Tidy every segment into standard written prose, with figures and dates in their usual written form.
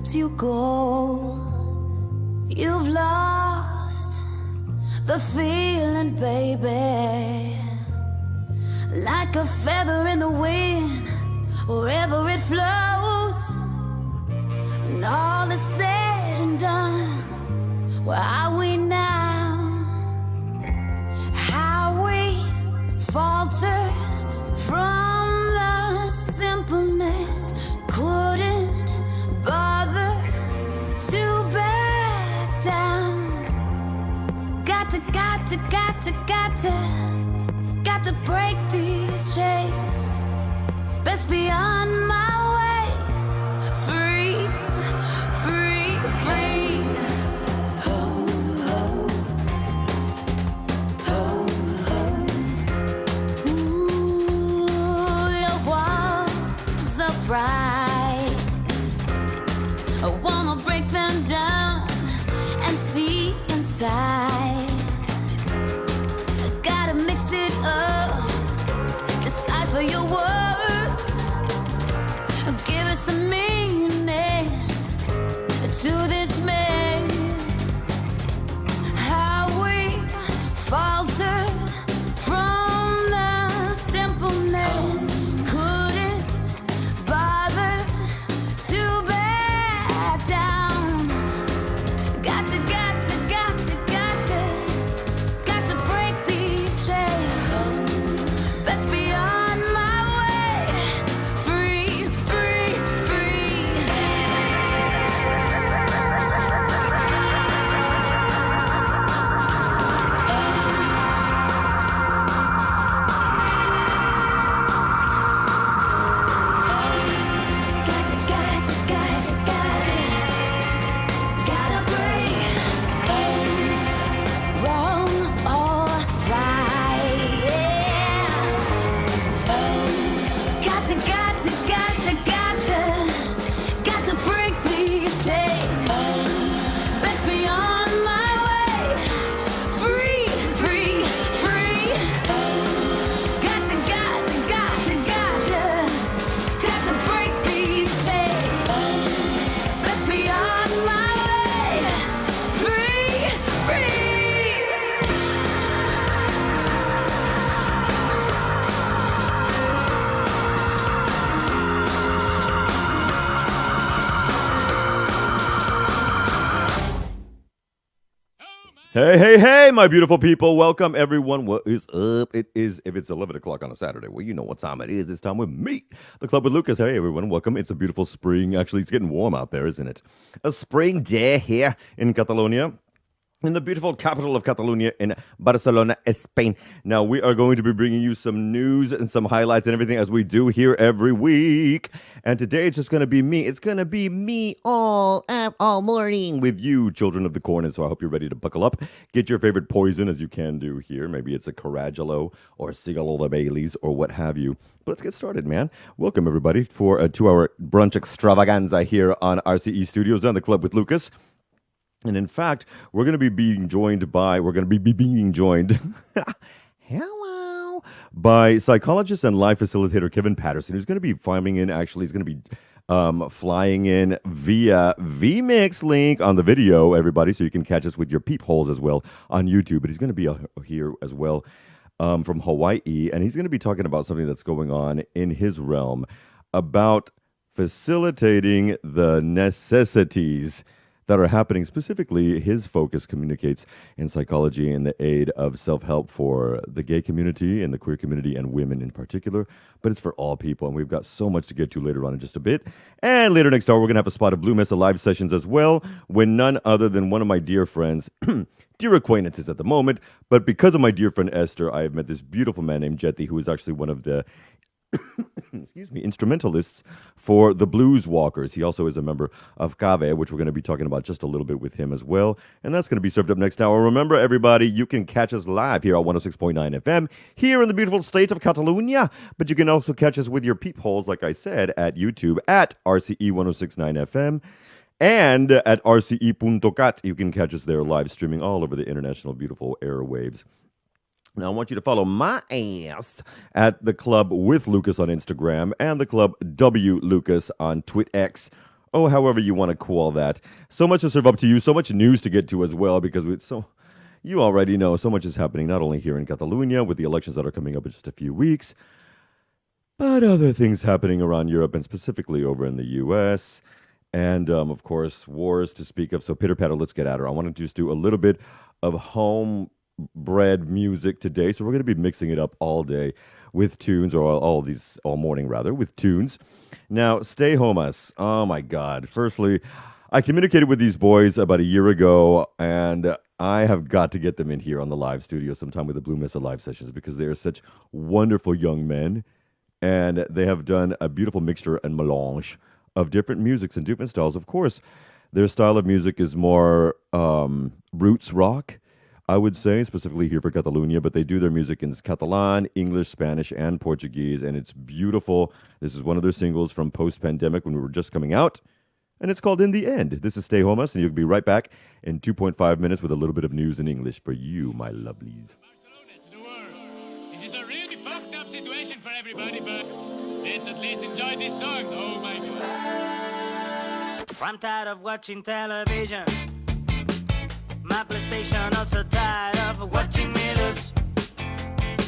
keeps you go. You've lost the feeling, baby, like a feather in the wind, wherever it flows. And all is said and done, where are we now? How we faltered from the simpleness, couldn't bother to back down. Got to break these chains. Best be on my way. Free, free, free. Oh, oh. Oh, oh. Ooh, your walls of pride, I wanna break them down and see inside. I gotta mix it up, decipher your words, give it some meaning to this mess. How we faltered from the simpleness, couldn't bother to back down. Got to break these chains. Best be on my way. Free, free, free. Gotta break. Wrong or right, yeah. Got to break these chains. Best be on my way. Free, free, free. Got to break these chains. Best be on my way. Free, free. Hey, my beautiful people. Welcome, everyone. What is up? It is, if it's 11 o'clock on a Saturday, well, you know what time it is. It's time with me, the Club with Lucas. Hey, everyone. Welcome. It's a beautiful spring. Actually, it's getting warm out there, isn't it? A spring day here in Catalonia, in the beautiful capital of Catalonia in Barcelona, Spain. Now, we are going to be bringing you some news and some highlights and everything as we do here every week. And today it's just going to be me. It's going to be me all morning with you, children of the corn. And so I hope you're ready to buckle up. Get your favorite poison, as you can do here. Maybe it's a Caragelo or Sigalo de Baileys or what have you. But let's get started, man. Welcome, everybody, for a 2-hour brunch extravaganza here on RCE Studios on the Club with Lucas. And in fact, we're going to be being joined, hello, by psychologist and live facilitator Kevin Patterson, who's going to be flying in via vMix link on the video, everybody, so you can catch us with your peepholes as well on YouTube. But he's going to be here as well from Hawaii, and he's going to be talking about something that's going on in his realm about facilitating the necessities that are happening. Specifically, his focus communicates in psychology and the aid of self-help for the gay community and the queer community and women in particular, but it's for all people, and we've got so much to get to later on in just a bit. And later next hour, we're going to have a spot of Blue Mesa live sessions as well, when none other than one of my dear friends, dear acquaintances at the moment, but because of my dear friend Esther, I have met this beautiful man named Jetty, who is actually one of the instrumentalists for the Blues Walkers. He also is a member of Cave, which we're going to be talking about just a little bit with him as well. And that's going to be served up next hour. Remember, everybody, you can catch us live here at 106.9 FM here in the beautiful state of Catalonia. But you can also catch us with your peepholes, like I said, at YouTube at RCE 106.9 FM. And at rce.cat, you can catch us there live streaming all over the international beautiful airwaves. Now, I want you to follow my ass at the Club with Lucas on Instagram and the Club W Lucas on TwitX oh, however you want to call that. So much to serve up to you, so much news to get to as well, because you already know so much is happening, not only here in Catalonia with the elections that are coming up in just a few weeks, but other things happening around Europe and specifically over in the US. And of course, wars to speak of. So, pitter patter, let's get at her. I want to just do a little bit of homebred music today. So, we're going to be mixing it up all day with tunes, or all morning rather, with tunes. Now, Stay Homas. Oh my God. Firstly, I communicated with these boys about a year ago, and I have got to get them in here on the live studio sometime with the Blue Mesa live sessions because they are such wonderful young men, and they have done a beautiful mixture and melange of different musics and different styles. Of course, their style of music is more roots rock, I would say, specifically here for Catalonia, but they do their music in Catalan, English, Spanish, and Portuguese, and it's beautiful. This is one of their singles from post-pandemic when we were just coming out, and it's called In the End. This is Stay Homas, and you'll be right back in 2.5 minutes with a little bit of news in English for you, my lovelies. Barcelona to the world. This is a really fucked up situation for everybody, but let's at least enjoy this song. Oh my god. I'm tired of watching television. My PlayStation also tired of watching me lose.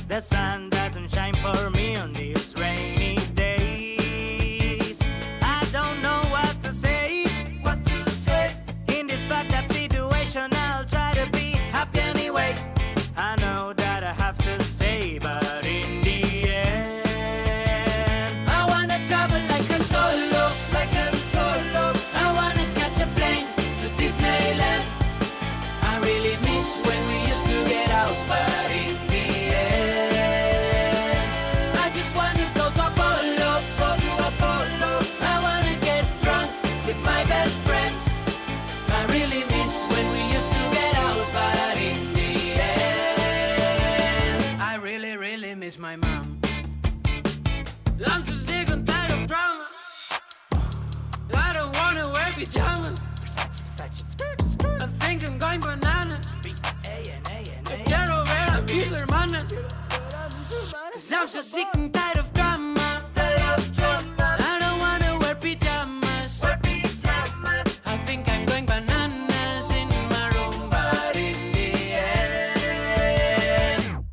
The sun doesn't shine for me on these rainy days. I don't know what to say. What to say? In this fucked up situation, I'll try to be happy anyway. I know that I have to stay, but in the end, I wanna travel like Han Solo, like Han Solo. I wanna catch a plane to Disneyland. I really miss when we used to get out, but in the end, I just wanna go to Apollo, Apollo. I wanna get drunk with my best friends. I really miss when we used to get out, but in the end, I really miss my mom. I'm so sick and tired of drama. I don't wanna wear pajamas. I think I'm going bananas. Quiero ver a mis hermanas. 'Cause I'm so sick and tired of drama. I don't wanna wear pajamas. I think I'm going bananas in my room, but in the end,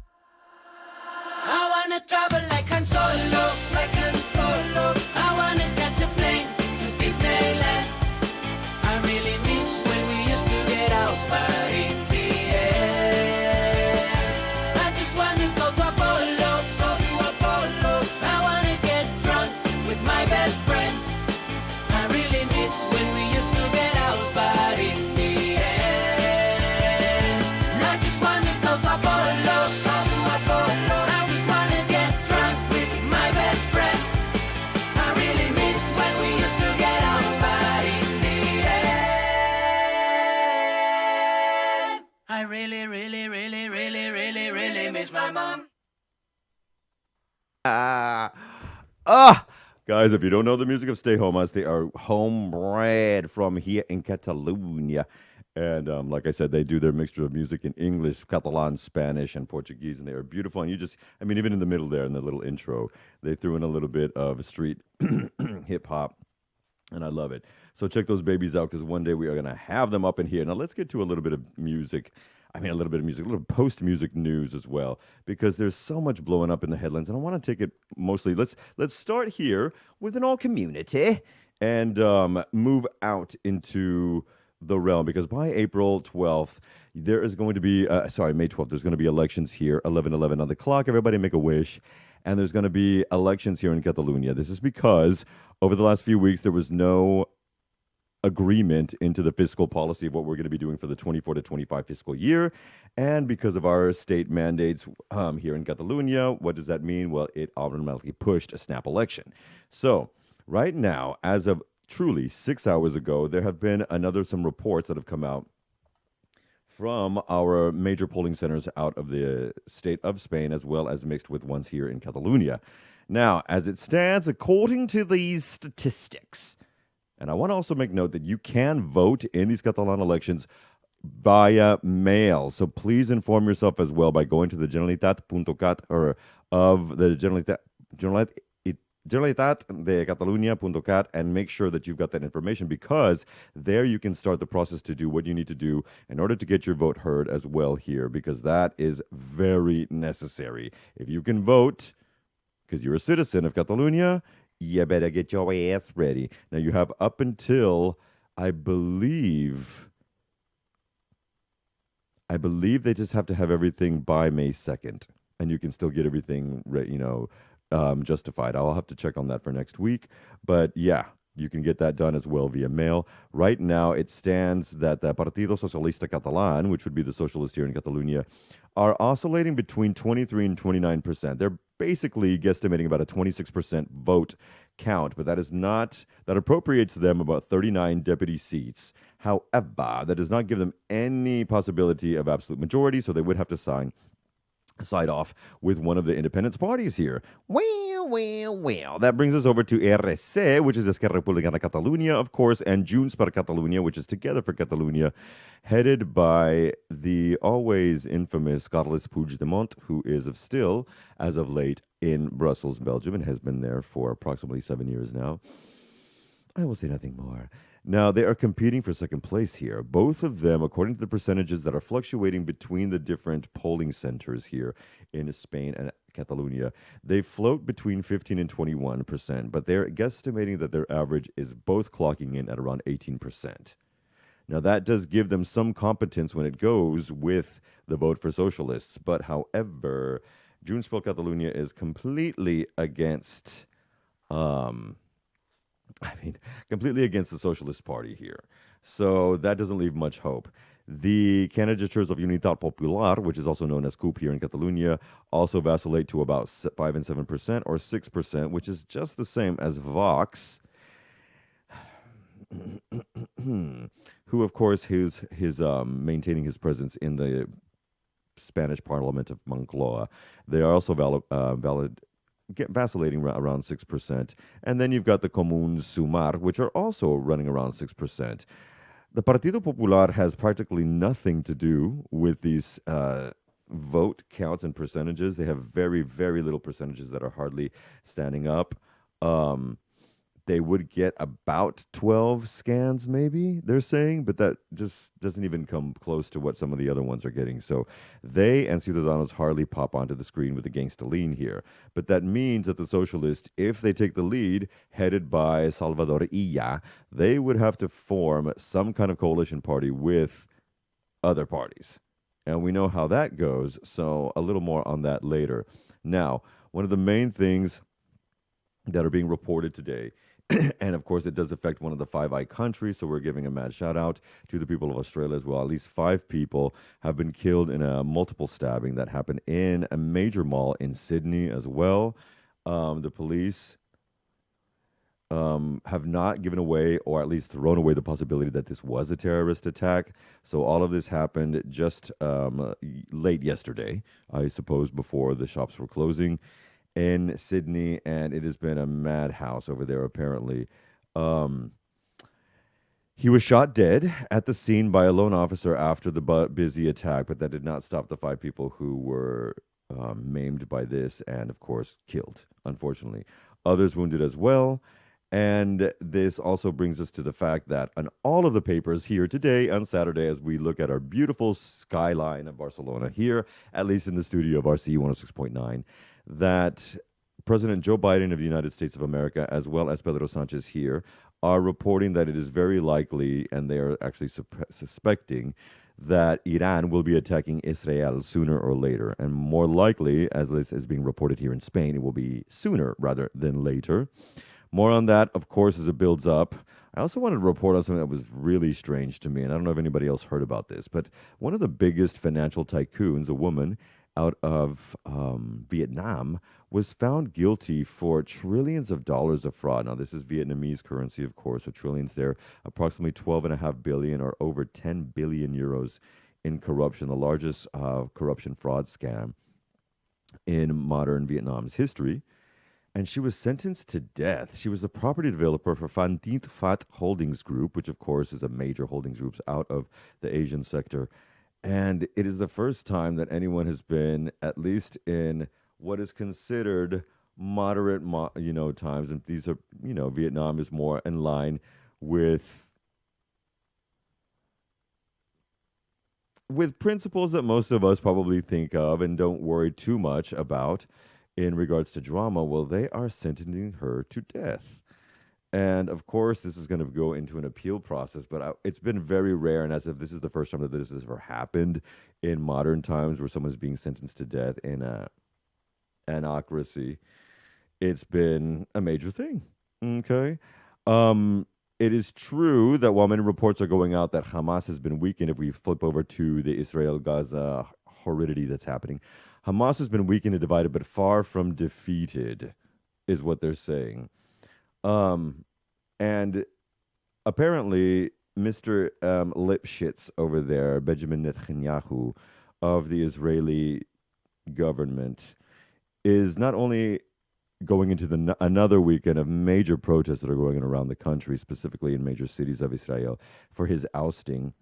I wanna travel like Han Solo, like Han Solo. I wanna catch a plane to Disneyland. I really miss when we used to get out, but in the end, I just wanna go to Apollo, Apollo. I wanna get drunk with my best friends. I really miss when we used to get out, but in the end, I just wanna go to Apollo, Apollo. I just wanna get drunk with my best friends. I really miss when we used to get out, but in the end, I really miss my mom. Guys, if you don't know the music of Stay Homas, they are homebred from here in Catalonia. And like I said, they do their mixture of music in English, Catalan, Spanish, and Portuguese, and they are beautiful. And even in the middle there, in the little intro, they threw in a little bit of street hip hop, and I love it. So check those babies out, because one day we are going to have them up in here. Now let's get to a little bit of music. A little post-music news as well, because there's so much blowing up in the headlines, and I want to take it mostly. Let's start here with an all community and move out into the realm, because by April 12th, there is going to be, May 12th, there's going to be elections here, 11:11 on the clock. Everybody make a wish. And there's going to be elections here in Catalonia. This is because over the last few weeks, there was no agreement into the fiscal policy of what we're going to be doing for the 24 to 25 fiscal year. And because of our state mandates here in Catalonia, what does that mean? Well, it automatically pushed a snap election. So right now, as of truly 6 hours ago, there have been some reports that have come out from our major polling centers out of the state of Spain, as well as mixed with ones here in Catalonia. Now, as it stands, according to these statistics, and I want to also make note that you can vote in these Catalan elections via mail. So please inform yourself as well by going to the Generalitat.cat or of the generalitatdecatalunya.cat, and make sure that you've got that information, because there you can start the process to do what you need to do in order to get your vote heard as well here, because that is very necessary. If you can vote, because you're a citizen of Catalonia, you better get your ass ready. Now, you have up until, I believe they just have to have everything by May 2nd, and you can still get everything, justified. I'll have to check on that for next week. But yeah, you can get that done as well via mail. Right now, it stands that the Partido Socialista Catalán, which would be the socialists here in Catalonia, are oscillating between 23 and 29%. They're basically guesstimating about a 26% vote count, but that appropriates them about 39 deputy seats. However, that does not give them any possibility of absolute majority, so they would have to side off with one of the independence parties here. Well. That brings us over to RC, which is Esquerra Republicana Catalunya, of course, and Junts per Catalunya, which is Together for Catalunya, headed by the always infamous Carles Puigdemont, who is still, as of late, in Brussels, Belgium, and has been there for approximately 7 years now. I will say nothing more. Now, they are competing for second place here. Both of them, according to the percentages that are fluctuating between the different polling centers here in Spain and Catalonia, they float between 15 and 21%, but they're guesstimating that their average is both clocking in at around 18%. Now, that does give them some competence when it goes with the vote for socialists, but however, Junts per Catalunya is completely against completely against the Socialist Party here. So that doesn't leave much hope. The candidatures of Unitat Popular, which is also known as CUP here in Catalonia, also vacillate to about 5 and 7% or 6%, which is just the same as Vox, who, of course, is maintaining his presence in the Spanish Parliament of Moncloa. They are also vacillating around 6%. And then you've got the Comuns Sumar, which are also running around 6%. The Partido Popular has practically nothing to do with these vote counts and percentages. They have very, very little percentages that are hardly standing up. They would get about 12 scans, maybe, they're saying, but that just doesn't even come close to what some of the other ones are getting. So they and Ciudadanos hardly pop onto the screen with the gangsta lean here. But that means that the socialists, if they take the lead, headed by Salvador Illa, they would have to form some kind of coalition party with other parties. And we know how that goes, so a little more on that later. Now, one of the main things that are being reported today, and of course, it does affect one of the Five Eye countries, so we're giving a mad shout out to the people of Australia as well. At least 5 people have been killed in a multiple stabbing that happened in a major mall in Sydney as well. The police have not given away, or at least thrown away, the possibility that this was a terrorist attack. So all of this happened just late yesterday, I suppose, before the shops were closing in Sydney, and it has been a madhouse over there, apparently. He was shot dead at the scene by a lone officer after the busy attack, but that did not stop the 5 people who were maimed by this and, of course, killed, unfortunately. Others wounded as well. And this also brings us to the fact that on all of the papers here today on Saturday, as we look at our beautiful skyline of Barcelona here, at least in the studio of RC 106.9, that President Joe Biden of the United States of America, as well as Pedro Sanchez here, are reporting that it is very likely, and they are actually suspecting, that Iran will be attacking Israel sooner or later. And more likely, as is being reported here in Spain, it will be sooner rather than later. More on that, of course, as it builds up. I also wanted to report on something that was really strange to me, and I don't know if anybody else heard about this, but one of the biggest financial tycoons, a woman out of Vietnam, was found guilty for trillions of dollars of fraud. Now, this is Vietnamese currency, of course, so trillions there, approximately 12.5 billion or over 10 billion euros in corruption, the largest corruption fraud scam in modern Vietnam's history. And she was sentenced to death. She was the property developer for Van Dient Fat Holdings Group, which, of course, is a major holdings group out of the Asian sector. And it is the first time that anyone has been, at least in what is considered moderate, times, and these are, Vietnam is more in line with principles that most of us probably think of and don't worry too much about in regards to drama. Well, they are sentencing her to death. And of course, this is going to go into an appeal process, but it's been very rare. And as if this is the first time that this has ever happened in modern times where someone's being sentenced to death in a anocracy, it's been a major thing. Okay. It is true that while many reports are going out that Hamas has been weakened, if we flip over to the Israel-Gaza horridity that's happening, Hamas has been weakened and divided, but far from defeated, is what they're saying. And apparently, Mr. Lipschitz over there, Benjamin Netanyahu, of the Israeli government, is not only going into another weekend of major protests that are going on around the country, specifically in major cities of Israel, for his ousting.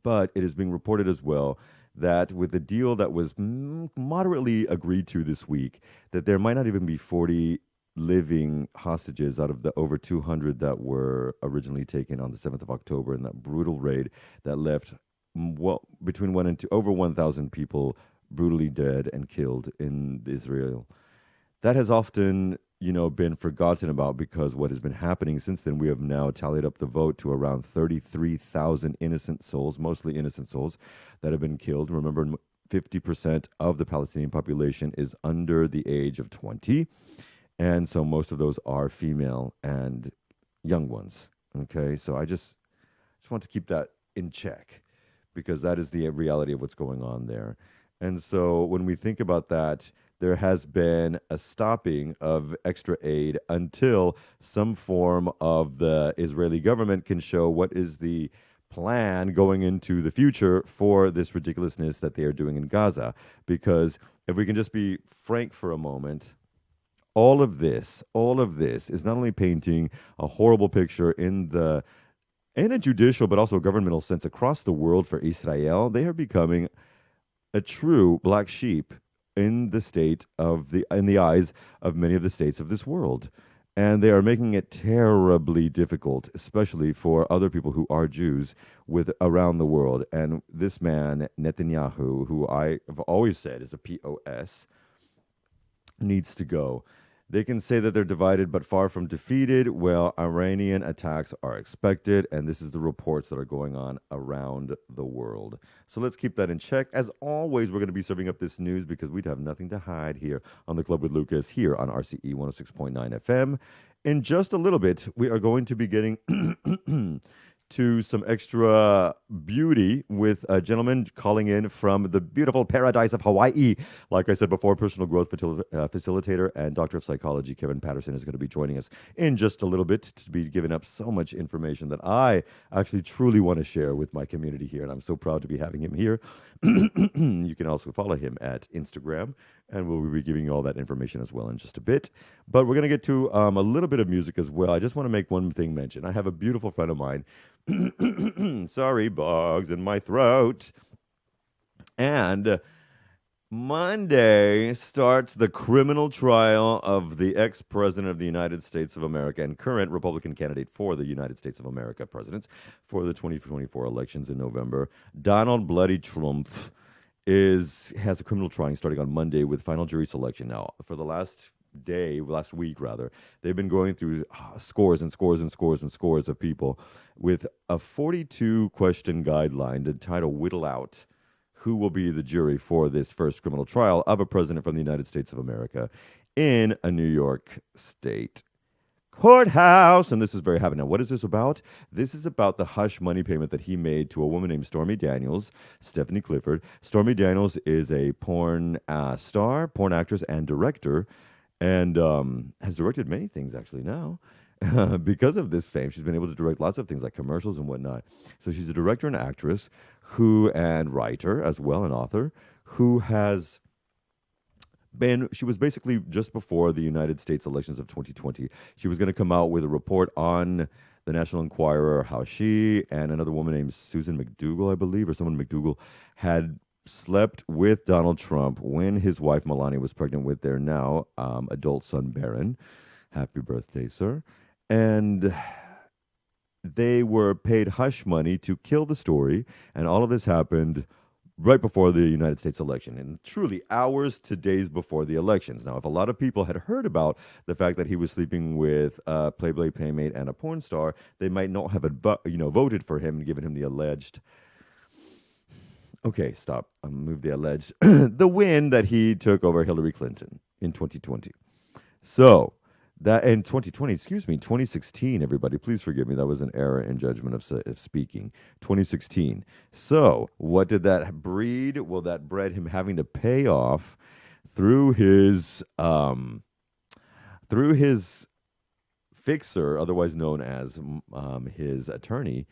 But it is being reported as well that with the deal that was moderately agreed to this week, that there might not even be 40 living hostages out of the over 200 that were originally taken on the 7th of October in that brutal raid that left between 1 and 2, over 1,000 people brutally dead and killed in Israel. That has often, been forgotten about because what has been happening since then, we have now tallied up the vote to around 33,000 innocent souls, mostly innocent souls, that have been killed. Remember, 50% of the Palestinian population is under the age of 20. And so most of those are female and young ones. Okay, so I just want to keep that in check because that is the reality of what's going on there. And so when we think about that, there has been a stopping of extra aid until some form of the Israeli government can show what is the plan going into the future for this ridiculousness that they are doing in Gaza. Because if we can just be frank for a moment, all of this is not only painting a horrible picture in a judicial but also governmental sense across the world for Israel. They are becoming a true black sheep in the eyes of many of the states of this world. And they are making it terribly difficult, especially for other people who are Jews around the world. And this man, Netanyahu, who I have always said is a POS, needs to go. They can say that they're divided but far from defeated. Well, Iranian attacks are expected, and this is the reports that are going on around the world. So let's keep that in check. As always, we're going to be serving up this news because we'd have nothing to hide here on The Club with Lucas here on RCE 106.9 FM. In just a little bit, we are going to be getting to some extra beauty with a gentleman calling in from the beautiful paradise of Hawaii. Like I said before, personal growth facilitator and doctor of psychology Kevin Patterson is going to be joining us in just a little bit to be giving up so much information that I actually truly want to share with my community here, and I'm so proud to be having him here. You can also follow him at Instagram, and we'll be giving you all that information as well in just a bit. But we're going to get to a little bit of music as well. I just want to make one thing mention. I have a beautiful friend of mine. Sorry, bugs in my throat. And Monday starts the criminal trial of the ex-president of the United States of America and current Republican candidate for the United States of America president for the 2024 elections in November. Donald Bloody Trump has a criminal trial starting on Monday with final jury selection. Now, for the last week, they've been going through scores and scores and scores and scores of people with a 42-question guideline to try to whittle out who will be the jury for this first criminal trial of a president from the United States of America in a New York state courthouse. And this is very happy. Now, what is this about? This is about the hush money payment that he made to a woman named Stormy Daniels, Stephanie Clifford. Stormy Daniels is a porn star, porn actress, and director, and has directed many things actually now. Because of this fame, she's been able to direct lots of things like commercials and whatnot. So she's a director and actress and writer as well, an author, who has she was basically just before the United States elections of 2020. She was going to come out with a report on the National Enquirer, how she and another woman named Susan McDougal, I believe, or someone McDougal, had slept with Donald Trump when his wife Melania was pregnant with their now adult son Barron. Happy birthday, sir. And they were paid hush money to kill the story, and all of this happened right before the United States election, and truly hours to days before the elections. Now, if a lot of people had heard about the fact that he was sleeping with a Playboy playmate and a porn star, they might not have voted for him and given him the alleged. Okay, stop. Move the alleged the win that he took over Hillary Clinton in 2020. So that in 2016, everybody, please forgive me. That was an error in judgment of speaking. 2016. So what did that breed? Well, that bred him having to pay off through his fixer, otherwise known as his attorney,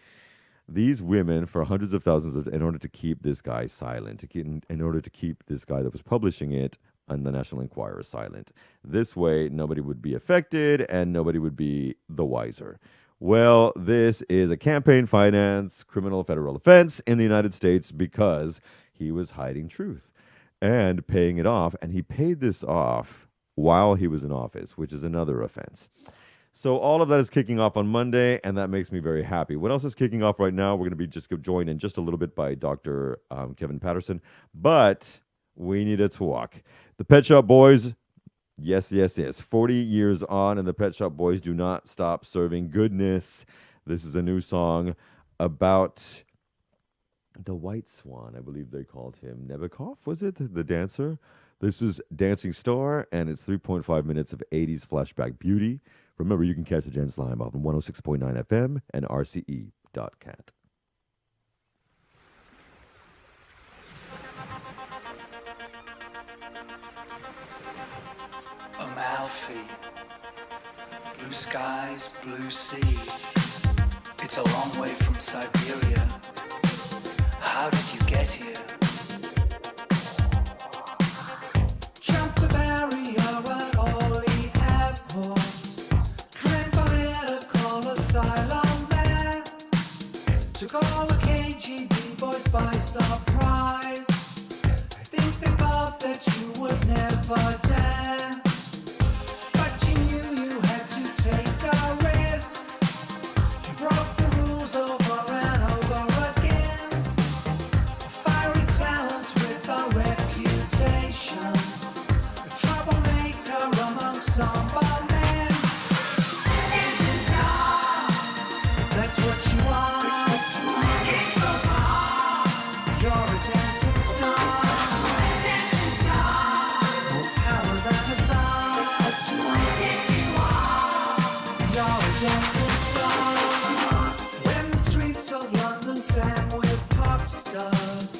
these women for hundreds of thousands in order to keep this guy silent, in order to keep this guy that was publishing it on the National Enquirer silent. This way, nobody would be affected and nobody would be the wiser. Well, this is a campaign finance criminal federal offense in the United States because he was hiding truth and paying it off. And he paid this off while he was in office, which is another offense. So all of that is kicking off on Monday, and that makes me very happy. What else is kicking off right now? We're going to be just joined in just a little bit by Dr. Kevin Patterson, but we need to talk. The Pet Shop Boys, yes. 40 years on, and the Pet Shop Boys do not stop serving goodness. This is a new song about the White Swan, I believe they called him. Nebekov, was it? The dancer? This is Dancing Star, and it's 3.5 minutes of 80s flashback beauty. Remember, you can catch the Gens Live on 106.9 FM and rce.cat. Amalfi, blue skies, blue sea. It's a long way from Siberia. How did you get here? Jump the barrier at Orly Airport. Drink political asylum there. Took all the KGB boys by surprise. I think they thought that you would never dare. But you knew you had to take a risk. You broke the rules over and over again. A fiery talent with a reputation. A troublemaker among samba men. Dancing star, that's what you are. Came so far, you're a dancing star. Dancing star, more power than a czar. Yes, you are. You're a dancing star. When the streets of London sang with pop stars,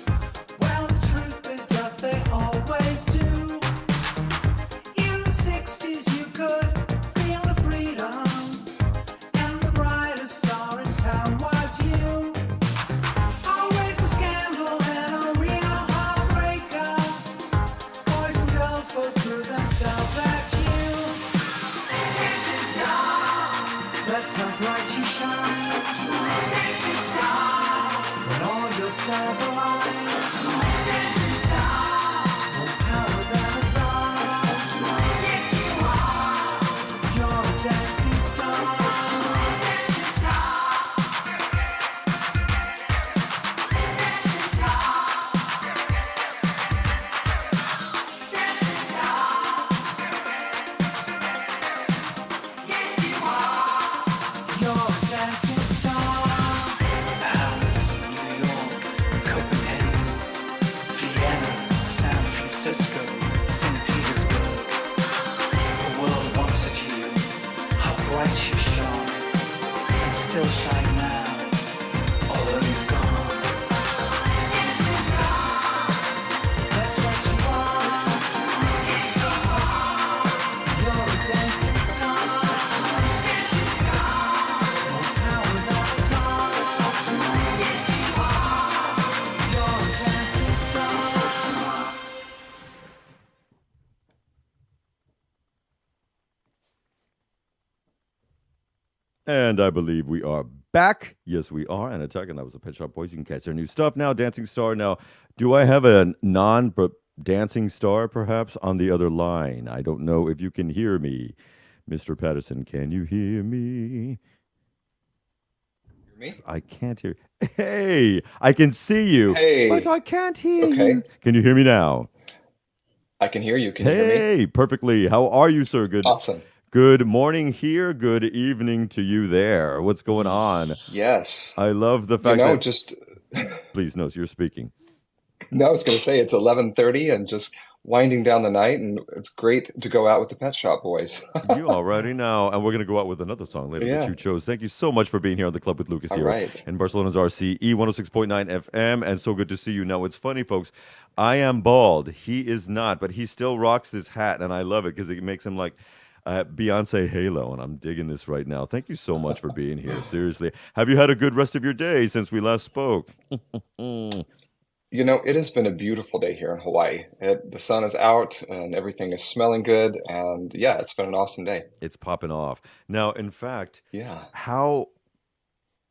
well, the truth is that they always do. In the 60s you could feel the freedom, and the brightest star in town was you. Always a scandal and a real heartbreaker. Boys and girls would threw themselves at you. Dancing star, that's how bright you shine. Dancing star, when all your stars align. Dancing star, more power than a czar. Yes, you are. You're a dancing star. Dancing star. Dancing star. Dancing star. Yes, you are. You're a And I believe we are back. Yes, we are. And Attack, and that was the Pet Shop Boys. You can catch their new stuff now, Dancing Star. Now, do I have a non-dancing star perhaps on the other line? I don't know if you can hear me. Mr. Patterson, can you hear me? Me? I can't hear. Hey, I can see you, Hey. but I can't hear Okay. you. Can you hear me now? I can hear you. Can you hear me? Hey, perfectly. How are you, sir? Awesome. Good morning here. Good evening to you there. What's going on? Yes. I love the fact that. Just Please, no, you're speaking. no, I was going to say it's 11:30 and just winding down the night, and it's great to go out with the Pet Shop Boys. You already know. And we're going to go out with another song later that Yeah. you chose. Thank you so much for being here on the Club with Lucas All here right. in Barcelona's RCE 106.9 FM. And so good to see you. Now, it's funny, folks. I am bald. He is not, but he still rocks this hat. And I love it because it makes him like Beyonce Halo. And I'm digging this right now. Thank you so much for being here. Seriously. Have you had a good rest of your day since we last spoke? It has been a beautiful day here in Hawaii. The sun is out and everything is smelling good, and yeah, it's been an awesome day. It's popping off. Now, in fact, Yeah.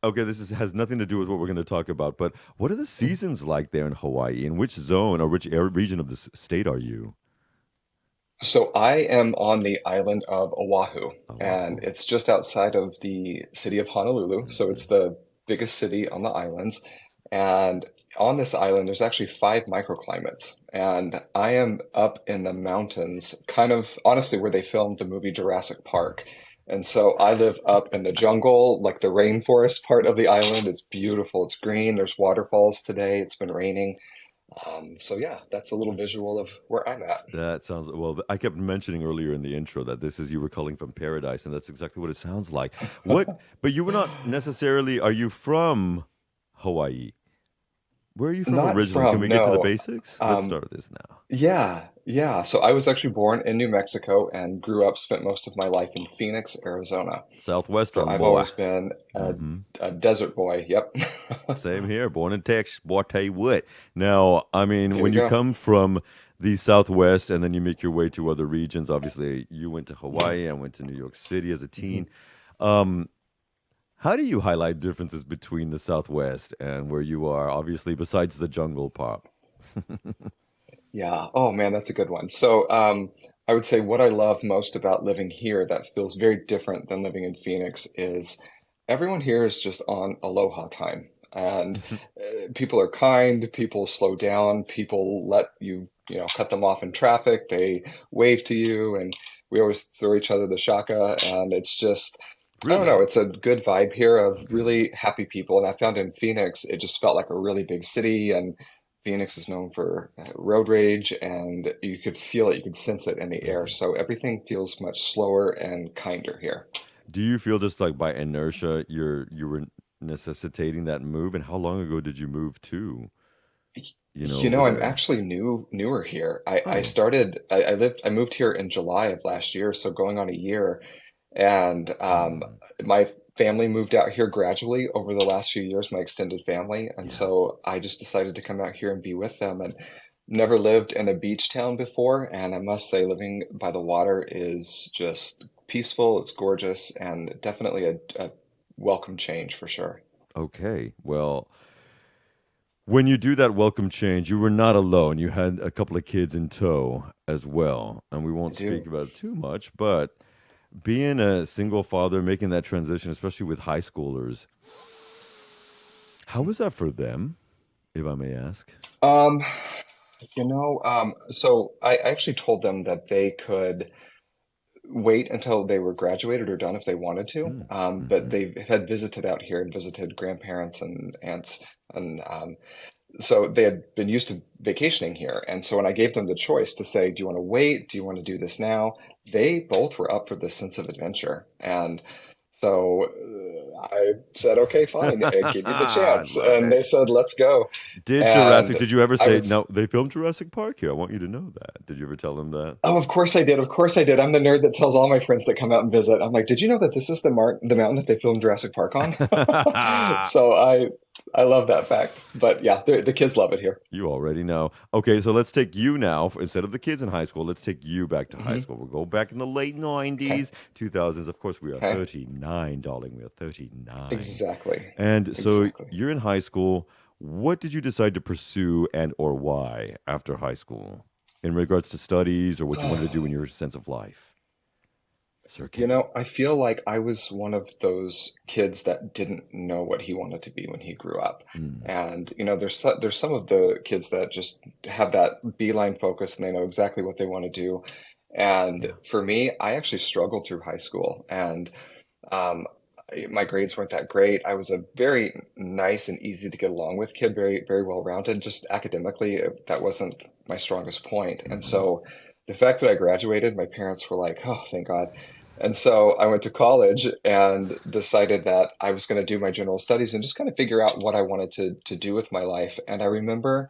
okay, has nothing to do with what we're going to talk about, but what are the seasons like there in Hawaii? In which zone or which region of the state are you? So I am on the island of Oahu, and it's just outside of the city of Honolulu. So it's the biggest city on the islands. And on this island, there's actually 5 microclimates. And I am up in the mountains, kind of honestly where they filmed the movie Jurassic Park. And so I live up in the jungle, like the rainforest part of the island. It's beautiful. It's green. There's waterfalls today. It's been raining. So yeah, that's a little visual of where I'm at. That sounds well. I kept mentioning earlier in the intro that this is you were calling from paradise, and that's exactly what it sounds like. But you were not necessarily. Are you from Hawaii? Where are you from Not originally? Can from, we get to the no. basics? Let's Um, start with this now. yeah. So I was actually born in New Mexico and grew up, spent most of my life in Phoenix, Arizona. So Southwestern I've boy. always been Mhm. a desert boy. Yep. Same here. Born in Texas. Boy, I tell you what. Now, I mean, There when we you go. come from the Southwest and then you make your way to other regions, obviously you went to Hawaii. I went to New York City as a teen. Um, How do you highlight differences between the Southwest and where you are, obviously, besides the jungle pop? Yeah. Oh man, that's a good one. So I would say what I love most about living here that feels very different than living in Phoenix is everyone here is just on aloha time. And people are kind, people slow down, people let cut them off in traffic, they wave to you, and we always throw each other the shaka. And it's just, I don't Really? know, it's a good vibe here of really happy people. And I found in Phoenix, it just felt like a really big city. And Phoenix is known for road rage, and you could feel it, you could sense it in the air. So everything feels much slower and kinder here. Do you feel just like by inertia you were necessitating that move? And how long ago did you move to, over I'm there? actually newer here. I, I Oh. started, I, I lived, I moved here in July of last year, so going on a year. And Mm, my family moved out here gradually over the last few years, my extended family. And yeah. so I just decided to come out here and be with them. And never lived in a beach town before. And I must say, living by the water is just peaceful, it's gorgeous, and definitely a welcome change for sure. Okay. Well, when you do that welcome change, you were not alone. You had a couple of kids in tow as well. And we I won't speak do. about it too much, but being a single father, making that transition, especially with high schoolers, how was that for them, if I may ask? Um, so I actually told them that they could wait until they were graduated or done if they wanted to. Mm, But hmm. they had visited out here and visited grandparents and aunts, and so they had been used to vacationing here. And so when I gave them the choice to say, do you want to wait? Do you want to do this now? They both were up for this sense of adventure. And so I said, okay, fine, I give you the I chance. love And it. they said, let's go. And Did you ever I say, would, no, they filmed Jurassic Park here? I want you to know that. Did you ever tell them that? oh, of course I did. Of course I did. I'm the nerd that tells all my friends that come out and visit. I'm like, did you know that this is the mountain that they filmed Jurassic Park on? So I love that fact. But yeah, the kids love it here. You already know. Okay, so let's take you now. Instead of the kids in high school, let's take you back to high Hmm. school. We'll go back in the late Okay. 90s, 2000s. Of course, we are Okay. 39, darling. We are 39. Exactly. And so Exactly. you're in high school. What did you decide to pursue and or why after high school in regards to studies or what you wanted to do in your sense of life? Sir You Kevin. know, I feel like I was one of those kids that didn't know what he wanted to be when he grew up. Mm, And, there's some of the kids that just have that beeline focus and they know exactly what they want to do. And yeah. for me, I actually struggled through high school and um, my grades weren't that great. I was a very nice and easy to get along with kid, very, very well rounded. Just academically, that wasn't my strongest point. And Hmm. so the fact that I graduated, my parents were like, oh, thank God. And so I went to college and decided that I was going to do my general studies and just kind of figure out what I wanted to do with my life. And I remember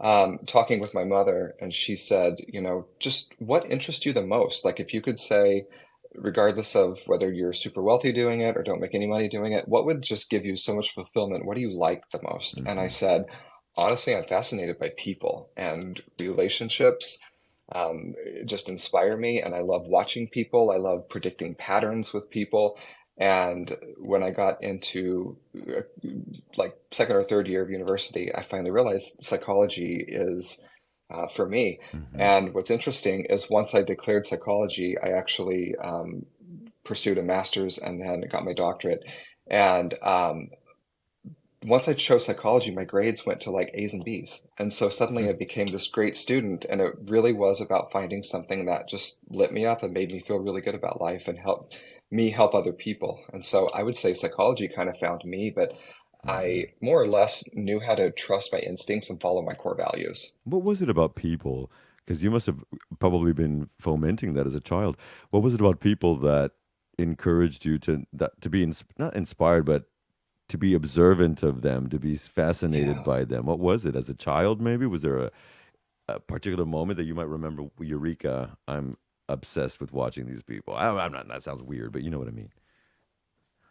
talking with my mother, and she said, just what interests you the most? Like, if you could say, regardless of whether you're super wealthy doing it or don't make any money doing it, what would just give you so much fulfillment? What do you like the most? And I Hmm. said, honestly, I'm fascinated by people and relationships. Just inspire me, and I love watching people. I love predicting patterns with people. And when I got into like second or third year of university, I finally realized psychology is for me. Hmm. And what's interesting is once I declared psychology, I actually pursued a master's and then got my doctorate. And once I chose psychology, my grades went to like A's and B's. And so suddenly I became this great student. And it really was about finding something that just lit me up and made me feel really good about life and help me help other people. And so I would say psychology kind of found me, but Hmm. I more or less knew how to trust my instincts and follow my core values. What was it about people? Because you must have probably been fomenting that as a child. What was it about people that encouraged you to be not inspired, but to be observant of them, to be fascinated Yeah. by them? What was it as a child? Maybe was there a particular moment that you might remember? Eureka! I'm obsessed with watching these people. I'm not. That sounds weird, but you know what I mean.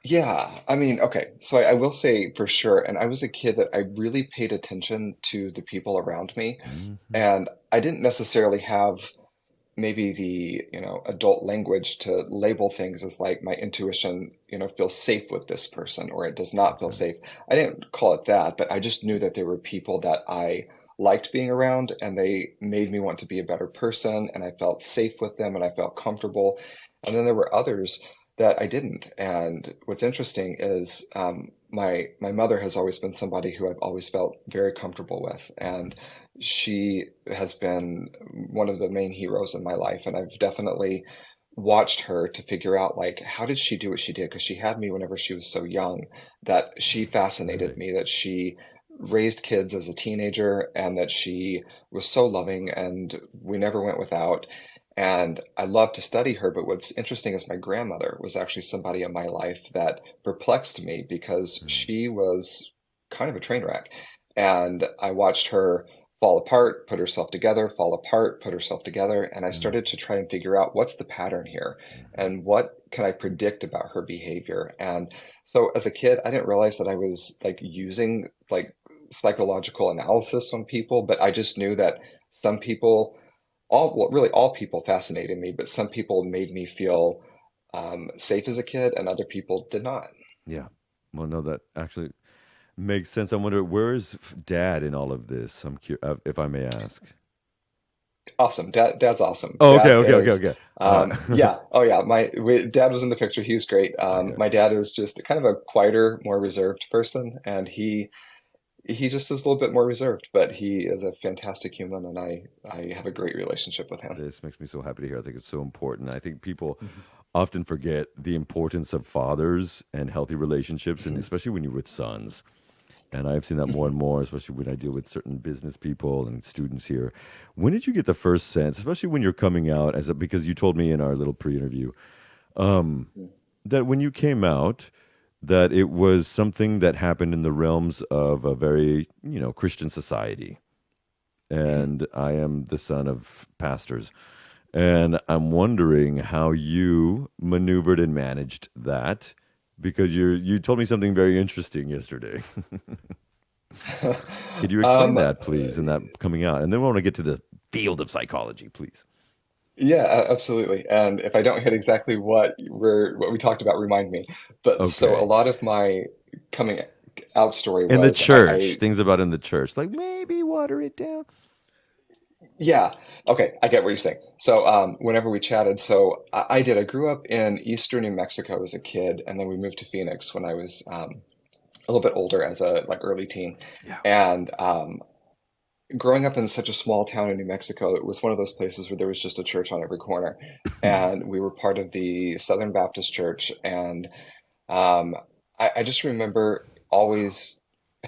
Yeah, I mean, okay. So I will say for sure, and I was a kid that I really paid attention to the people around me, Hmm. and I didn't necessarily have maybe the, adult language to label things as like my intuition, feels safe with this person or it does not feel Okay. safe. I didn't call it that, but I just knew that there were people that I liked being around and they made me want to be a better person and I felt safe with them and I felt comfortable. And then there were others that I didn't. And what's interesting is my mother has always been somebody who I've always felt very comfortable with. And she has been one of the main heroes in my life, and I've definitely watched her to figure out like how did she do what she did? Because she had me whenever she was so young that she fascinated Right. me, that she raised kids as a teenager and that she was so loving and we never went without. And I love to study her, but what's interesting is my grandmother was actually somebody in my life that perplexed me because Mm. she was kind of a train wreck. And I watched her fall apart, put herself together, fall apart, put herself together. And I Mm. started to try and figure out what's the pattern here Mhm. and what can I predict about her behavior. And so as a kid, I didn't realize that I was like using like psychological analysis on people, but I just knew that some people, well, really all people fascinated me, but some people made me feel safe as a kid and other people did not. Yeah. Well, no, that actually makes sense. I wonder where is Dad in all of this? If I may ask. Awesome. Dad's awesome. Oh, okay, Dad okay, okay, is, okay. yeah. Oh, yeah. Dad was in the picture. He was great. Okay. My dad is just kind of a quieter, more reserved person, and he just is a little bit more reserved, but he is a fantastic human, and I have a great relationship with him. This makes me so happy to hear. I think it's so important. I think people Mhm. often forget the importance of fathers and healthy relationships, and Mhm. especially when you're with sons. And I've seen that more and Mhm. more, especially when I deal with certain business people and students here. When did you get the first sense, especially when you're coming out because you told me in our little pre-interview, um, Mhm. that when you came out, that it was something that happened in the realms of a very, Christian society. Mhm. And I am the son of pastors. And I'm wondering how you maneuvered and managed that because you told me something very interesting yesterday. Could you explain Um, that, please, and that coming out? And then we want to get to the field of psychology, please. yeah, absolutely. And if I don't hit exactly what we talked about, remind me. But so a Okay. lot of my coming out story In the was church, things about in the church, like maybe water it down. yeah, okay, I get what you're saying. So whenever we chatted, so I did. I grew up in eastern New Mexico as a kid, and then we moved to Phoenix when I was a little bit older as a like early teen. Yeah. And growing up in such a small town in New Mexico, it was one of those places where there was just a church on every corner. And we were part of the Southern Baptist Church. And um, I just remember always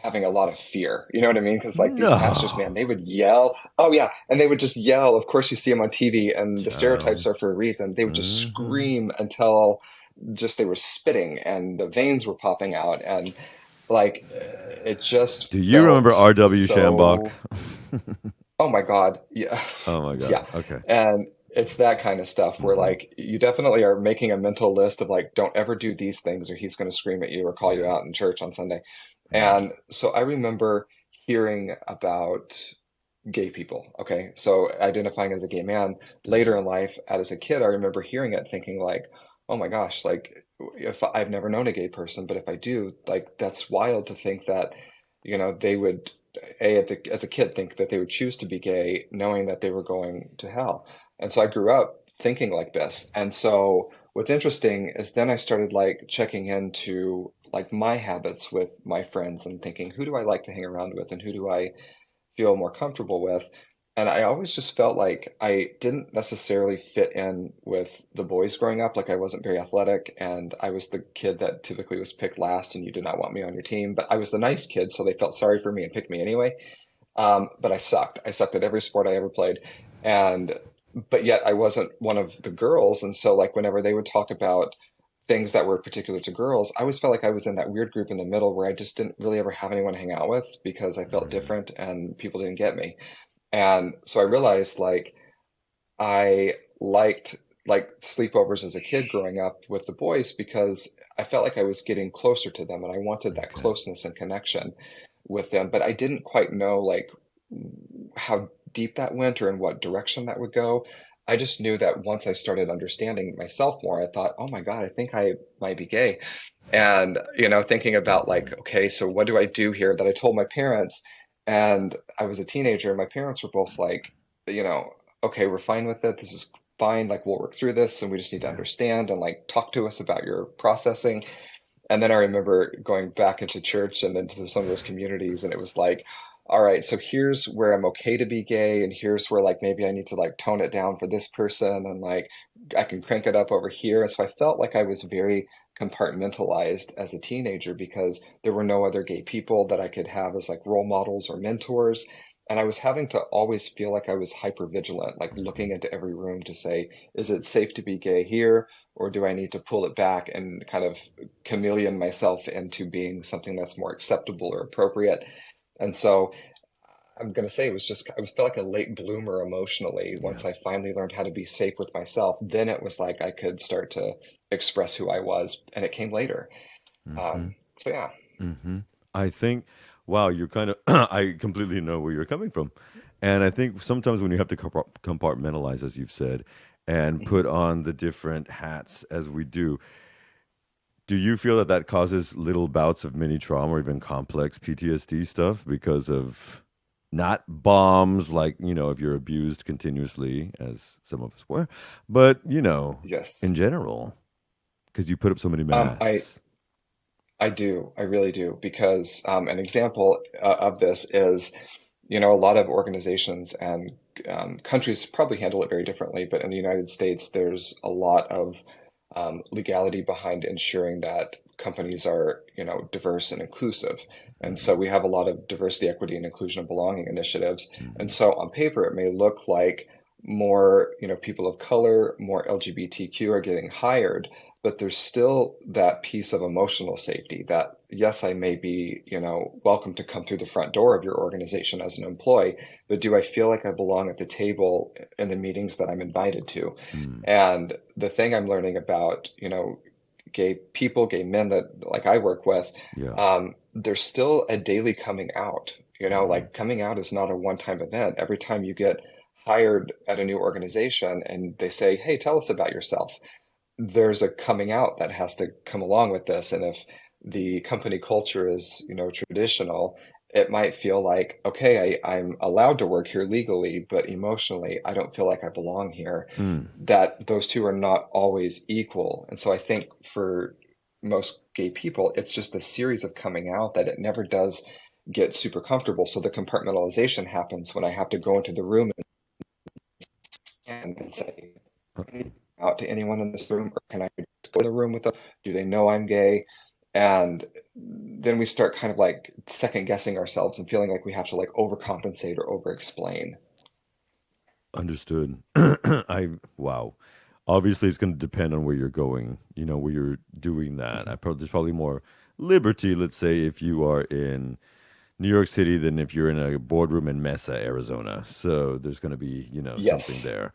having a lot of fear. You know what I mean? Because like these pastors, man, No, they would yell. Oh yeah, and they would just yell. Of course, you see them on TV, and the stereotypes child. are for a reason. They would just Hmm. scream until just they were spitting and the veins were popping out, and like it just Do you remember felt R.W. Shambach? so. Oh my God. Yeah. Oh my Yeah. God. Okay. And it's that kind of stuff where Hmm. like you definitely are making a mental list of like, don't ever do these things or he's going to scream at you or call you Yeah. out in church on Sunday. Mm. And so I remember hearing about gay people. Okay. So identifying as a gay man later in life, as a kid, I remember hearing it thinking like, oh my gosh, like if I've never known a gay person, but if I do, like that's wild to think that, they would as a kid think that they would choose to be gay knowing that they were going to hell. And so I grew up thinking like this. And so what's interesting is then I started like checking into like my habits with my friends and thinking, who do I like to hang around with and who do I feel more comfortable with? And I always just felt like I didn't necessarily fit in with the boys growing up. Like I wasn't very athletic, and I was the kid that typically was picked last, and you did not want me on your team. But I was the nice kid, so they felt sorry for me and picked me anyway. But I sucked. I sucked at every sport I ever played. And but yet I wasn't one of the girls. And so like whenever they would talk about things that were particular to girls, I always felt like I was in that weird group in the middle where I just didn't really ever have anyone to hang out with because I felt Mm. different and people didn't get me. And so I realized like I liked like sleepovers as a kid growing up with the boys because I felt like I was getting closer to them and I wanted that Okay. closeness and connection with them, but I didn't quite know like how deep that went or in what direction that would go. I just knew that once I started understanding myself more, I thought, oh my God, I think I might be gay. And, thinking about like, Mhm. okay, so what do I do here? That I told my parents, and I was a teenager, and my parents were both like, you know, okay, we're fine with it. This is fine. Like, we'll work through this, and we just need to Yeah. understand and like talk to us about your processing. And then I remember going back into church and into some of those communities, and it was like, all right, so here's where I'm okay to be gay, and here's where like maybe I need to like tone it down for this person, and like I can crank it up over here. And so I felt like I was very compartmentalized as a teenager because there were no other gay people that I could have as like role models or mentors. And I was having to always feel like I was hyper vigilant, like looking into every room to say, is it safe to be gay here? Or do I need to pull it back and kind of chameleon myself into being something that's more acceptable or appropriate? And so I'm going to say it was just, I felt like a late bloomer emotionally. Yeah. Once I finally learned how to be safe with myself, then it was like I could start to express who I was, and it came later. Hmm. So yeah. Hmm. I think, wow, you're kind of, I completely know where you're coming from. And I think sometimes when you have to compartmentalize, as you've said, and Mhm. put on the different hats as we do you feel that that causes little bouts of mini trauma or even complex PTSD stuff because of not bombs, like, if you're abused continuously, as some of us were, but, Yes. in general, because you put up so many Um, I masks. I do. I really do. Because an example of this is, a lot of organizations and countries probably handle it very differently, but in the United States, there's a lot of legality behind ensuring that companies are, diverse and inclusive. And so we have a lot of diversity, equity, and inclusion and belonging initiatives. And Mhm. so on paper, it may look like more, people of color, more LGBTQ are getting hired, but there's still that piece of emotional safety that, yes, I may be, welcome to come through the front door of your organization as an employee, but do I feel like I belong at the table in the meetings that I'm invited to? Mm. And the thing I'm learning about, gay people, gay men that like I work with, Yeah. there's still a daily coming out. Hmm. Like coming out is not a one-time event. Every time you get hired at a new organization and they say, "Hey, tell us about yourself," there's a coming out that has to come along with this. And if the company culture is, traditional, it might feel like, okay, I'm allowed to work here legally, but emotionally, I don't feel like I belong here. Mm. That those two are not always equal. And so I think for most gay people, it's just a series of coming out that it never does get super comfortable. So the compartmentalization happens when I have to go into the room and say, out to anyone in this room, or can I go in the room with them? Do they know I'm gay? And then we start kind of like second guessing ourselves and feeling like we have to like overcompensate or over explain. Understood. Wow. Obviously, it's going to depend on where you're going, where you're doing that. There's probably more liberty, let's say, if you are in New York City than if you're in a boardroom in Mesa, Arizona. So there's going to be, something Yes. there.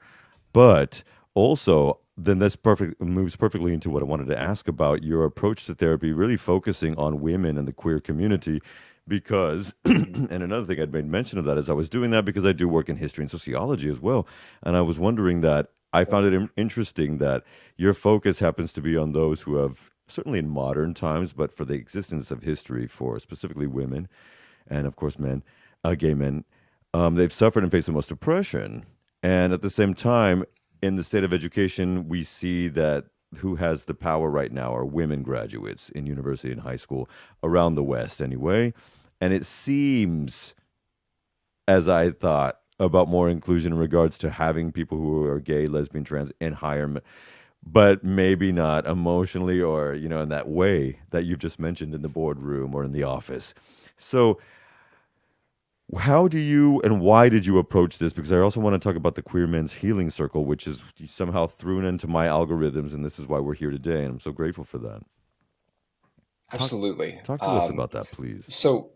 But also, then that's perfect, moves perfectly into what I wanted to ask about your approach to therapy, really focusing on women and the queer community. Because, and another thing I'd made mention of that is I was doing that because I do work in history and sociology as well. And I was wondering that I found it interesting that your focus happens to be on those who have, certainly in modern times, but for the existence of history for specifically women and, of course, men, gay men, they've suffered and faced the most oppression. And at the same time, in the state of education, we see that who has the power right now are women graduates in university and high school around the West, anyway. And it seems, as I thought, about more inclusion in regards to having people who are gay, lesbian, trans in higher, but maybe not emotionally or, in that way that you've just mentioned in the boardroom or in the office. So, how do you and why did you approach this? Because I also want to talk about the Queer Men's Healing Circle, which is somehow thrown into my algorithms, and this is why we're here today, and I'm so grateful for that. Talk Absolutely. talk to us about that, please. So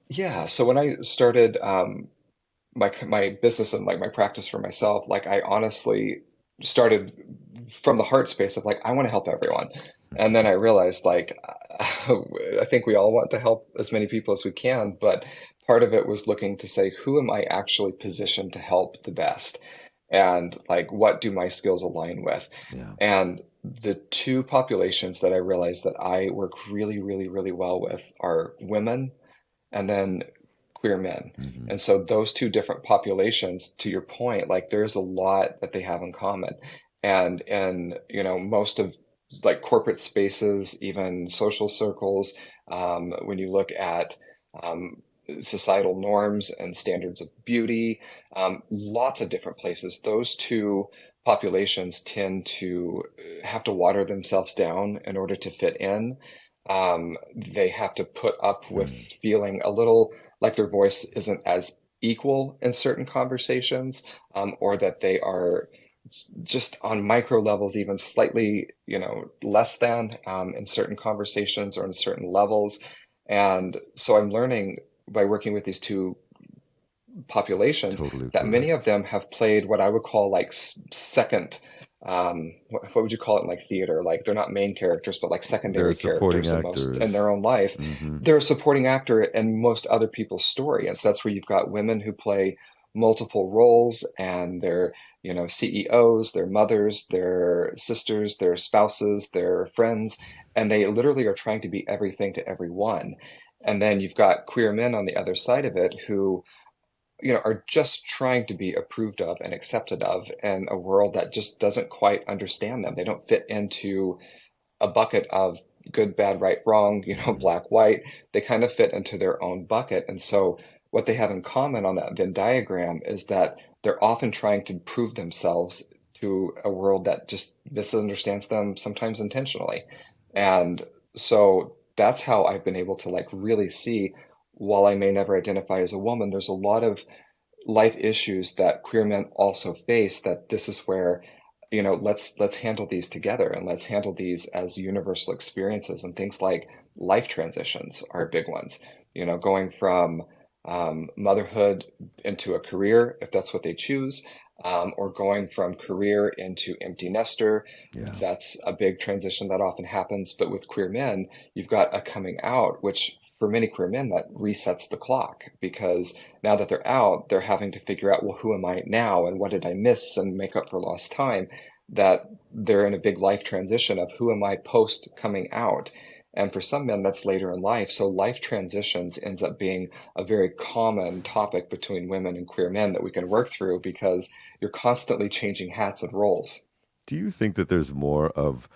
yeah, so when I started my business and like my practice for myself, like I honestly started from the heart space of like I want to help everyone. And then I realized like I think we all want to help as many people as we can, but part of it was looking to say who am I actually positioned to help the best? And like what do my skills align with? Yeah. And the two populations that I realized that I work really, really, really well with are women and then queer men. Hmm. And so those two different populations, to your point, like there's a lot that they have in common. And most of like corporate spaces, even social circles, when you look at um, societal norms and standards of beauty, lots of different places, those two populations tend to have to water themselves down in order to fit in. They have to put up with feeling a little like their voice isn't as equal in certain conversations, or that they are just on micro levels, even slightly, less than in certain conversations or in certain levels. And so I'm learning by working with these two populations Totally that many of correct. them have played what I would call like second, what would you call it in like theater? Like they're not main characters, but like They're secondary supporting characters in most in actors. their own life. Hmm. They're a supporting actor in most other people's story. And so that's where you've got women who play multiple roles and they're, CEOs, their mothers, their sisters, their spouses, their friends, and they literally are trying to be everything to everyone. And then you've got queer men on the other side of it who are just trying to be approved of and accepted of in a world that just doesn't quite understand them. They don't fit into a bucket of good, bad, right, wrong, black, white. They kind of fit into their own bucket. And so what they have in common on that Venn diagram is that they're often trying to prove themselves to a world that just misunderstands them, sometimes intentionally. And so that's how I've been able to like really see, while I may never identify as a woman, there's a lot of life issues that queer men also face, that this is where let's handle these together and let's handle these as universal experiences. And things like life transitions are big ones, going from motherhood into a career if that's what they choose, or going from career into empty nester. Yeah. That's a big transition that often happens. But with queer men, you've got a coming out, which for many queer men, that resets the clock because now that they're out, they're having to figure out, well, who am I now and what did I miss and make up for lost time? That they're in a big life transition of who am I post coming out? And for some men, that's later in life. So life transitions ends up being a very common topic between women and queer men that we can work through because you're constantly changing hats and roles. Do you think that there's more of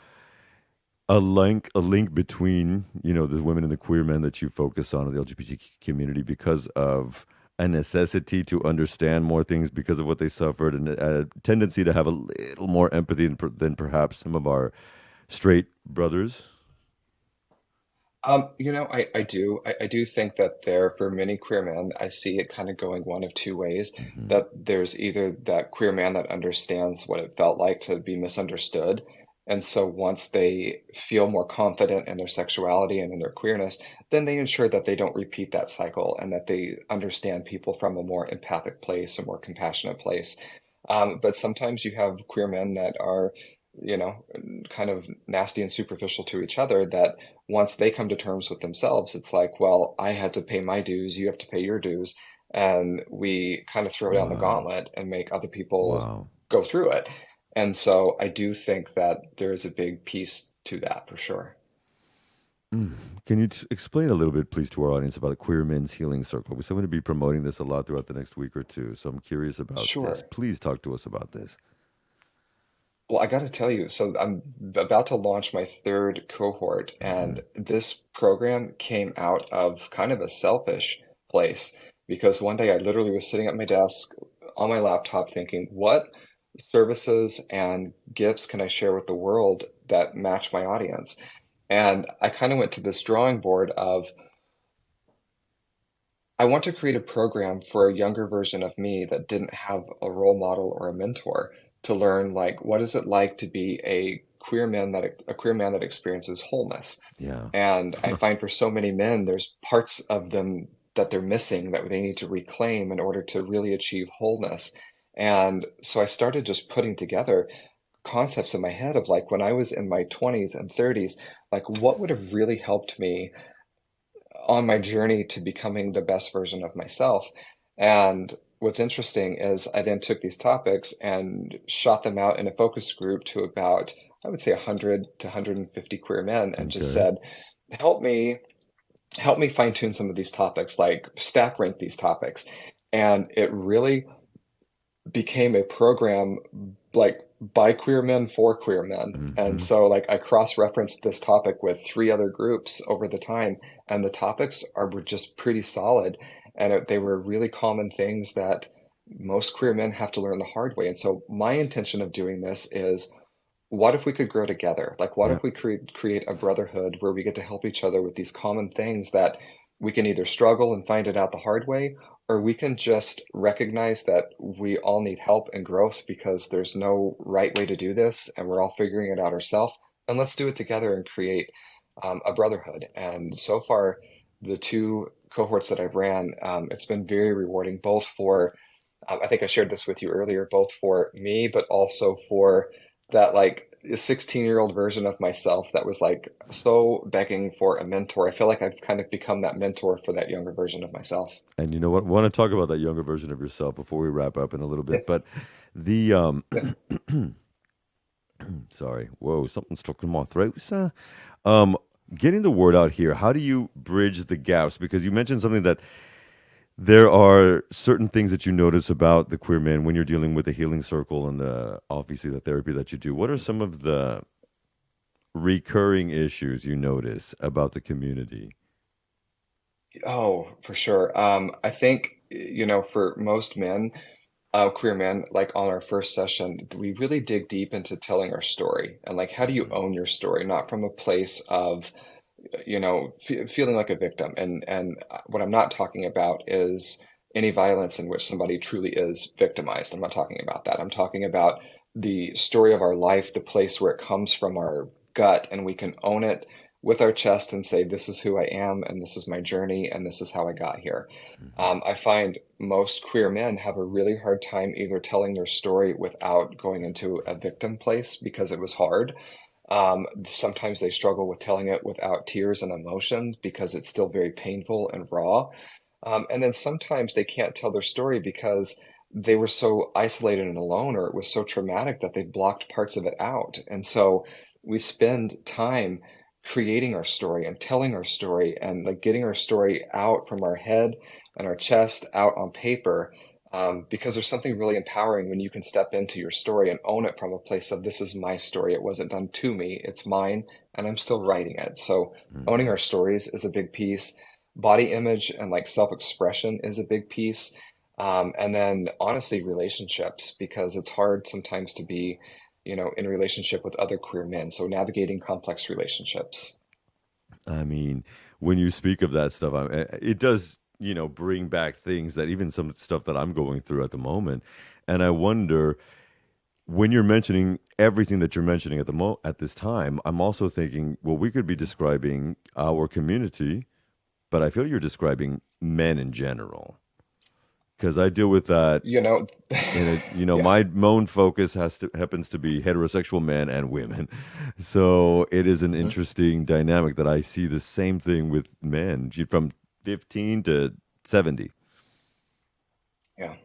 a link between the women and the queer men that you focus on in the LGBT community because of a necessity to understand more things because of what they suffered and a tendency to have a little more empathy than perhaps some of our straight brothers? I do. I do think that there, for many queer men, I see it kind of going one of two ways. Hmm. That there's either that queer man that understands what it felt like to be misunderstood. And so once they feel more confident in their sexuality and in their queerness, then they ensure that they don't repeat that cycle and that they understand people from a more empathic place, a more compassionate place. But sometimes you have queer men that are, you know, kind of nasty and superficial to each other that once they come to terms with themselves, it's like, well, I had to pay my dues, you have to pay your dues. And we kind of throw down the Wow. gauntlet and make other people Wow. go through it. And so I do think that there is a big piece to that for sure. Mm. Can you explain a little bit, please, to our audience about the Queer Men's Healing Circle? We're going to be promoting this a lot throughout the next week or two, so I'm curious about this. Sure. Please talk to us about this. Well, I got to tell you, so I'm about to launch my third cohort, Hmm. and this program came out of kind of a selfish place because one day I literally was sitting at my desk on my laptop thinking, what services and gifts can I share with the world that match my audience? And I kind of went to this drawing board of I want to create a program for a younger version of me that didn't have a role model or a mentor to learn like what is it like to be a queer man that experiences wholeness. Yeah. And I find for so many men, there's parts of them that they're missing that they need to reclaim in order to really achieve wholeness. And so I started just putting together concepts in my head of like when I was in my 20s and 30s, like what would have really helped me on my journey to becoming the best version of myself. And what's interesting is I then took these topics and shot them out in a focus group to about, I would say 100 to 150 queer men and just Okay. said, help me help me fine tune some of these topics, like stack rank these topics. And it really became a program like by queer men for queer men. And Hmm. so like I cross-referenced this topic with three other groups over the time, and the topics were just pretty solid. And they were really common things that most queer men have to learn the hard way. And so my intention of doing this is what if we could grow together? Like, what Yeah. if we create a brotherhood where we get to help each other with these common things that we can either struggle and find it out the hard way, or we can just recognize that we all need help and growth because there's no right way to do this, and we're all figuring it out ourselves. And let's do it together and create a brotherhood. And so far, the two cohorts that I've ran, it's been very rewarding, both for I think I shared this with you earlier, both for me, but also for that like 16-year-old version of myself that was like so begging for a mentor. I feel like I've kind of become that mentor for that younger version of myself. And you know what? Want to talk about that younger version of yourself before we wrap up in a little bit. But the Yeah. sorry, whoa, something stuck in my throat, sir. Um, Getting the word out here. How do you bridge the gaps? Because you mentioned something that there are certain things that you notice about the queer man when you're dealing with the healing circle and obviously the therapy that you do. What are some of the recurring issues you notice about the community? Oh, for sure. I think, for most men, queer men, like on our first session, we really dig deep into telling our story and like, how do you Mhm. own your story? Not from a place of feeling like a victim. And what I'm not talking about is any violence in which somebody truly is victimized. I'm not talking about that. I'm talking about the story of our life, the place where it comes from our gut, and we can own it. with our chest and say, this is who I am, and this is my journey, and this is how I got here. I find most queer men have a really hard time either telling their story without going into a victim place because it was hard. Sometimes they struggle with telling it without tears and emotion because it's still very painful and raw. And then sometimes they can't tell their story because they were so isolated and alone, or it was so traumatic that they blocked parts of it out. And so we spend time creating our story and telling our story and like getting our story out from our head and our chest out on paper. Because there's something really empowering when you can step into your story and own it from a place of this is my story. It wasn't done to me, it's mine, and I'm still writing it. So owning our stories is a big piece. Body image and like self-expression is a big piece. And then honestly, relationships, because it's hard sometimes to be, in a relationship with other queer men. So navigating complex relationships. I mean, when you speak of that stuff, it does, bring back things that even some stuff that I'm going through at the moment. And I wonder, when you're mentioning everything that you're mentioning at this time, I'm also thinking, well, we could be describing our community, but I feel you're describing men in general. Because I deal with that, You know, and yeah. my main focus happens to be heterosexual men and women. So it is an interesting dynamic that I see the same thing with men from 15 to 70. Yeah.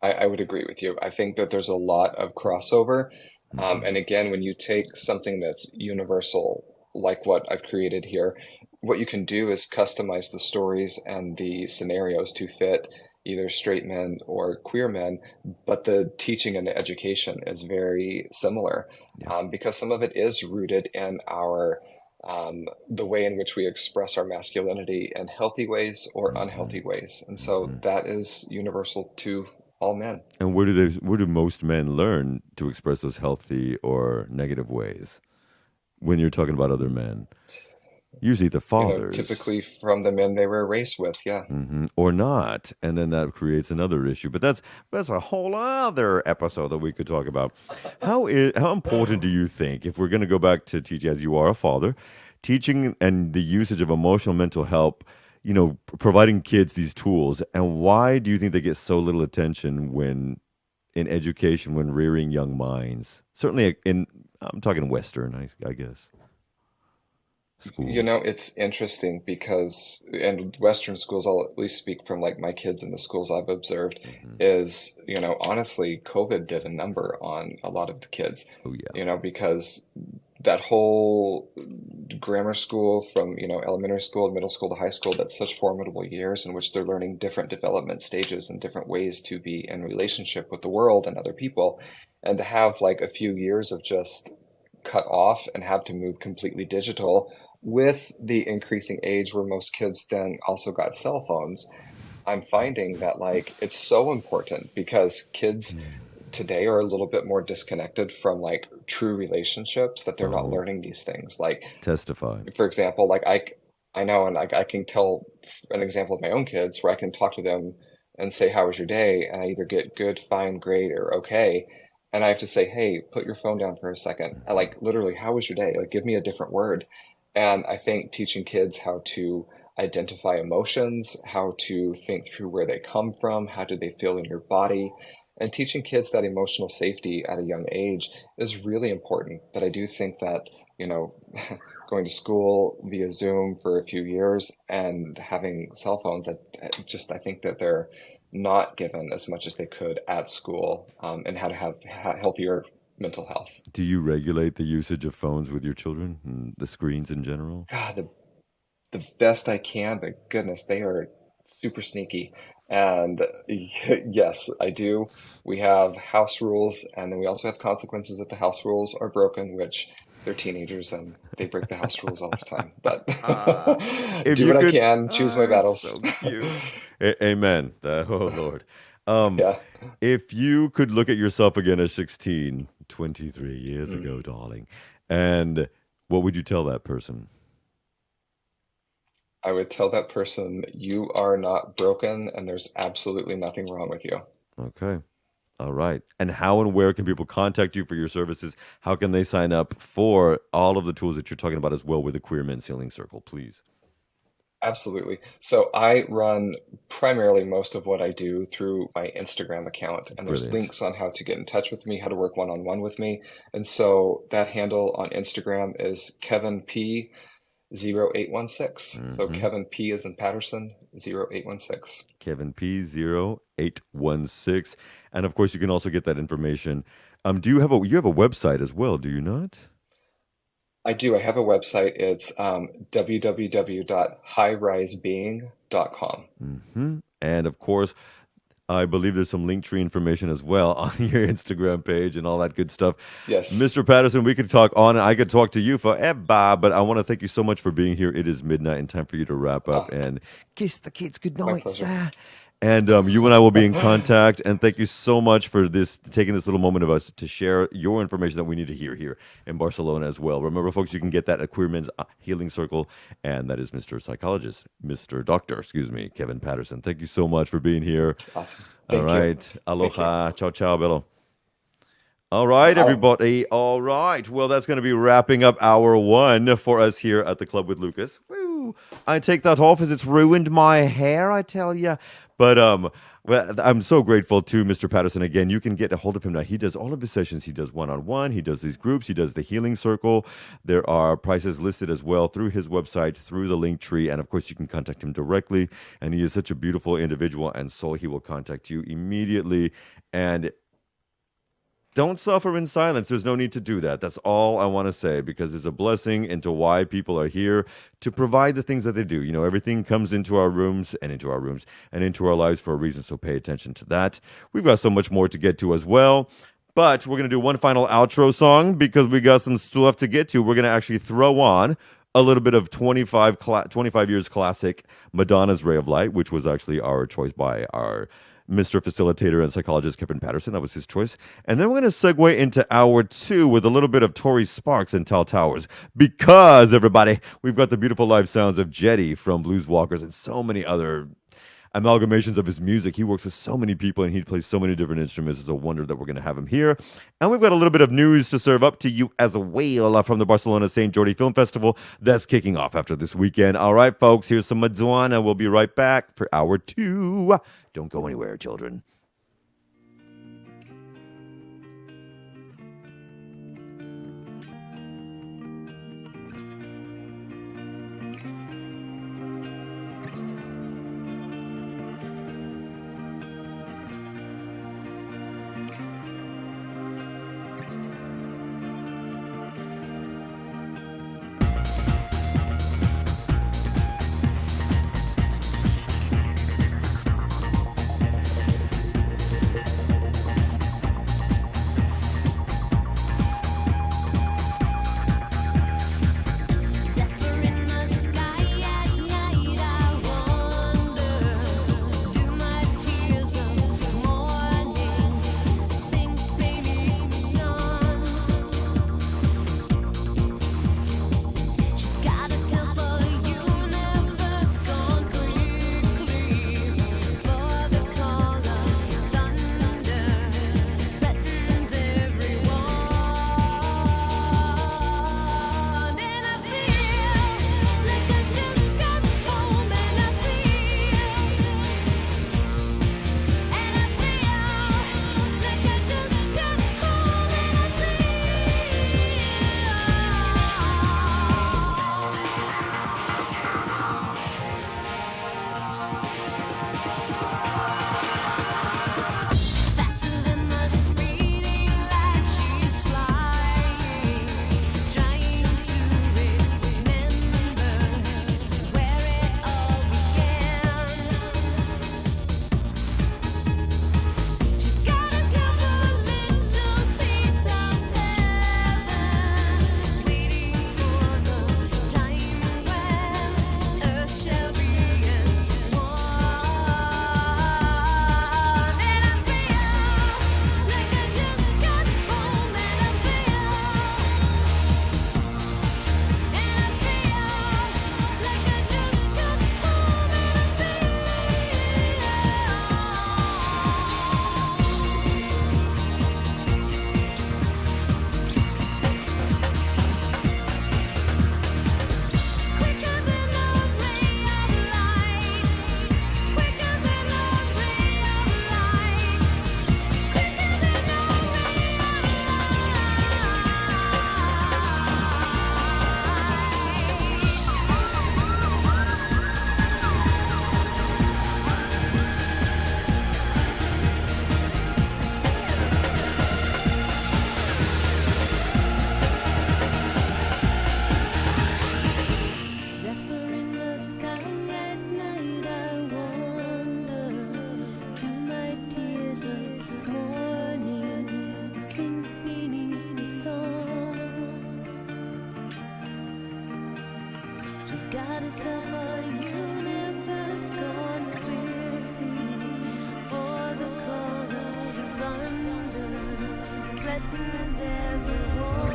I would agree with you. I think that there's a lot of crossover. And again, when you take something that's universal, like what I've created here, what you can do is customize the stories and the scenarios to fit either straight men or queer men, but the teaching and the education is very similar, Yeah. because some of it is rooted in the way in which we express our masculinity in healthy ways or unhealthy ways. And so that is universal to all men. And where do most men learn to express those healthy or negative ways when you're talking about other men? Usually the fathers. Typically from the men they were raised with. Yeah. Or not, and then that creates another issue. But that's a whole other episode that we could talk about. How important do you think, if we're going to go back to teaching, as you are a father, teaching and the usage of emotional mental help, providing kids these tools, and why do you think they get so little attention when in education, when rearing young minds? Certainly, I'm talking Western, I guess. Schools. It's interesting because, and Western schools, I'll at least speak from like my kids in the schools I've observed, is, honestly, COVID did a number on a lot of the kids, Oh yeah. Because that whole grammar school from, elementary school, middle school to high school, that's such formidable years in which they're learning different development stages and different ways to be in relationship with the world and other people. And to have like a few years of just cut off and have to move completely digital with the increasing age where most kids then also got cell phones, I'm finding that like it's so important because kids today are a little bit more disconnected from like true relationships, that they're not Oh, learning these things. Like, testify. for example, like I know, and I can tell an example of my own kids where I can talk to them and say, "How was your day?" And I either get good, fine, great, or okay. And I have to say, "Hey, put your phone down for a second." I like literally, "How was your day?" Like, give me a different word. And I think teaching kids how to identify emotions, how to think through where they come from, how do they feel in your body, and teaching kids that emotional safety at a young age is really important. But I do think that, you know, going to school via Zoom for a few years and having cell phones, I think that they're not given as much as they could at school, and how to have healthier mental health. Do you regulate the usage of phones with your children and the screens in general? God, the best I can, but goodness, they are super sneaky. And yes, I do. We have house rules, and then we also have consequences if the house rules are broken, which they're teenagers and they break the house rules all the time. But If do you what I could, can, choose my it's battles. so cute. Amen. Oh Lord. Um, Yeah. if you could look at yourself again at 16, 23 years ago, darling, and what would you tell that person? I would tell that person, you are not broken and there's absolutely nothing wrong with you. Okay. All right. And how and where can people contact you for your services? How can they sign up for all of the tools that you're talking about as well with the Queer Men's Healing Circle, please? Absolutely. So I run primarily most of what I do through my Instagram account, and there's Brilliant. links on how to get in touch with me, how to work one-on-one with me. And so that handle on Instagram is Kevin P 0816. So Kevin P is in Patterson 0816. Kevin P 0816. And of course, you can also get that information. Do you have a website as well, do you not? I do. I have a website. It's www.highrisebeing.com. And of course, I believe there's some Linktree information as well on your Instagram page and all that good stuff. Yes. Mr. Patterson, we could talk on, and I could talk to you forever, but I want to thank you so much for being here. It is midnight and time for you to wrap up and kiss the kids goodnight, pleasure. sir. And you and I will be in contact. And thank you so much for taking this little moment of us to share your information that we need to hear here in Barcelona as well. Remember, folks, you can get that at Queer Men's Healing Circle, and that is Mr. Doctor, Kevin Patterson. Thank you so much for being here. Awesome. All Thank you. right. Aloha. Ciao, ciao, bello. All right, everybody. All right. Well, that's going to be wrapping up hour one for us here at the Club with Lucas. Woo! I take that off as it's ruined my hair, I tell you. But well, I'm so grateful to Mr. Patterson. Again, you can get a hold of him now. He does all of his sessions. He does one-on-one. He does these groups. He does the healing circle. There are prices listed as well through his website, through the link tree. And of course, you can contact him directly. And he is such a beautiful individual and soul. He will contact you immediately. And don't suffer in silence. There's no need to do that. That's all I want to say, because there's a blessing into why people are here to provide the things that they do. You know, everything comes into our rooms and into our lives for a reason. So pay attention to that. We've got so much more to get to as well. But we're going to do one final outro song because we got some stuff to get to. We're going to actually throw on a little bit of 25 years classic Madonna's Ray of Light, which was actually our choice by our Mr. Facilitator and Psychologist Kevin Patterson. That was his choice. And then we're going to segue into hour two with a little bit of Tori Sparks and Tal Towers. Because, everybody, we've got the beautiful live sounds of Jetty from Blues Walkers and so many other amalgamations of his music. He works with so many people and he plays so many different instruments. It's a wonder that we're going to have him here. And we've got a little bit of news to serve up to you as well from the Barcelona St. Jordi Film Festival that's kicking off after this weekend. All right, folks, here's some Madonna. We'll be right back for hour two. Don't go anywhere, children. morning sink beneath the sun. She's got herself a universe gone quickly, for the call of thunder threatens everyone.